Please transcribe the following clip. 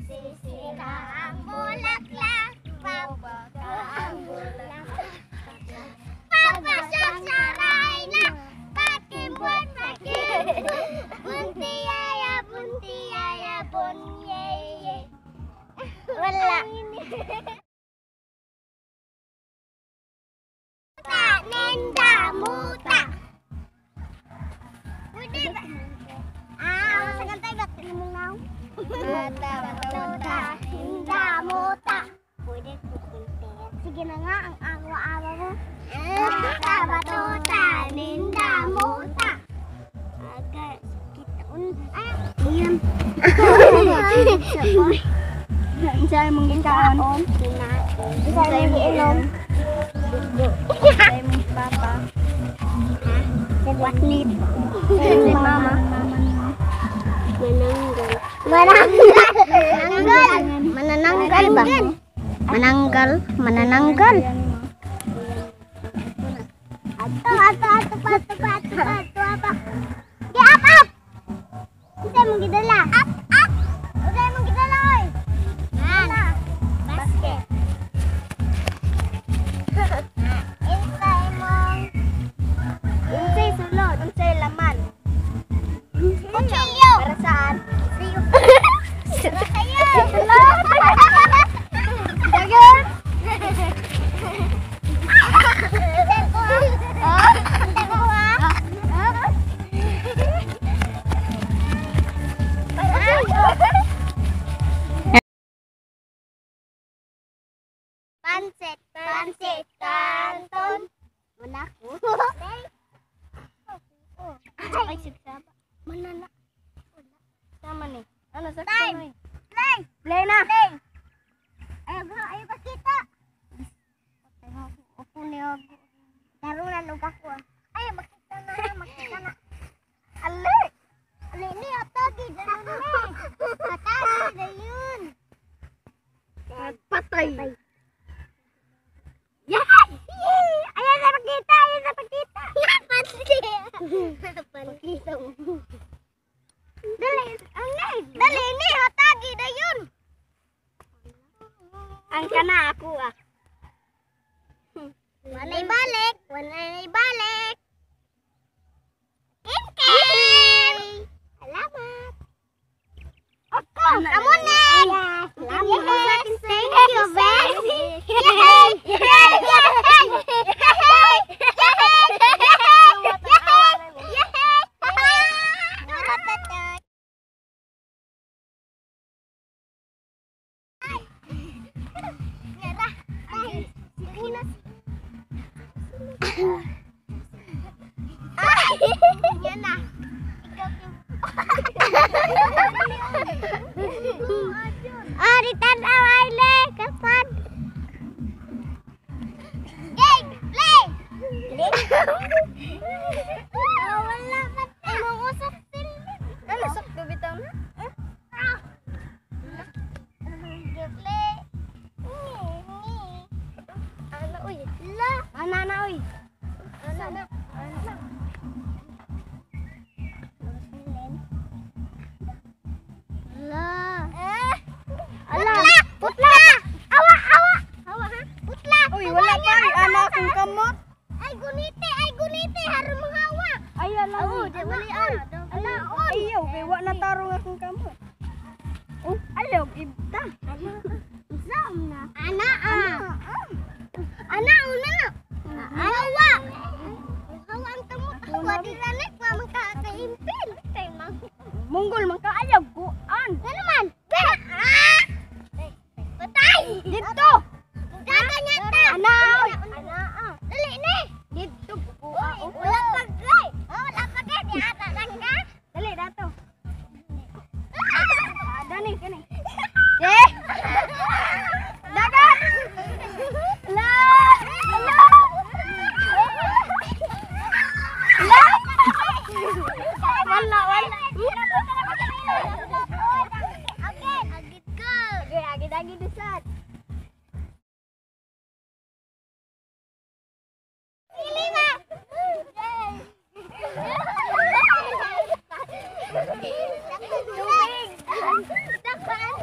Nagsisira ang bulaklak, pabaga ang bulaklak. Papasasaray na, pakimbuan, buntiyaya, buntiyaya, bunyeye. Wala. Nenda muta. Pwede ba? Sa kantay ba? Tinamong naw? Bata, bata, nenda muta. Pwede ko kuntit. Sige na nga, ang awa-awa mo. Bata, bata, nenda muta. Agad, kita ayan. Saya mong gikaan. Saya mong inom. Saya mong papa. What need? Saya mama. Manananggal ba? Manananggal. Ato pa. Di up. Kita mong gidala. Up. Uday mong gidala oy. Basket. Insay mong. Unsay sulod, unsay laman. Kutsilyo. Para saan? Para kayo. Dagan. Pansit, kanton. Manako. Ay, sigsaba. Manana. Sama ni. Ano sa Time. kamay? Play na. Ayaw ka kita. Ako niya. Tarunan og ako. Ayaw makita na. Ali. Ni atagi dayon ni. Atagi dayon. Patay. Ayaw na makita. Pakita mo. Dali ni atagi dayon. Ang kana ako ah. Walay balik. Inkay! Salamat. Ako. Kamunin! Salamat. Thank you, Bessie. Yan na. Ritan away le kapan. Game, play. Wala pa imong usap silbi. Ano sakto bitaw na? Play. Ano uy? La. Ana uy. Sana. La. Putla. Awa ha. Putla. Uy, wala pa ay anak kong kamot. Ay gunite harong mahawa. Ay ala. Di wali Alaon. Ayaw, kay wa na tarong akong kamot. Oh, ayaw ibta. Zam na. Ana. Ana una. Hawa. Hawa ang tamot. Hawa di ranek pa magkakaimpil. Munggol man ka ayaw kuan. Ano man? Patay! Dito. Gaganyata! Ana. Dali ni! Dito Wala pagay! Wala pagay! Di ata lang ka! Dali dato. Dani kani. Dagat. La. Wala. Agit ka! Agid desat. Lima! Tubig! Takpan!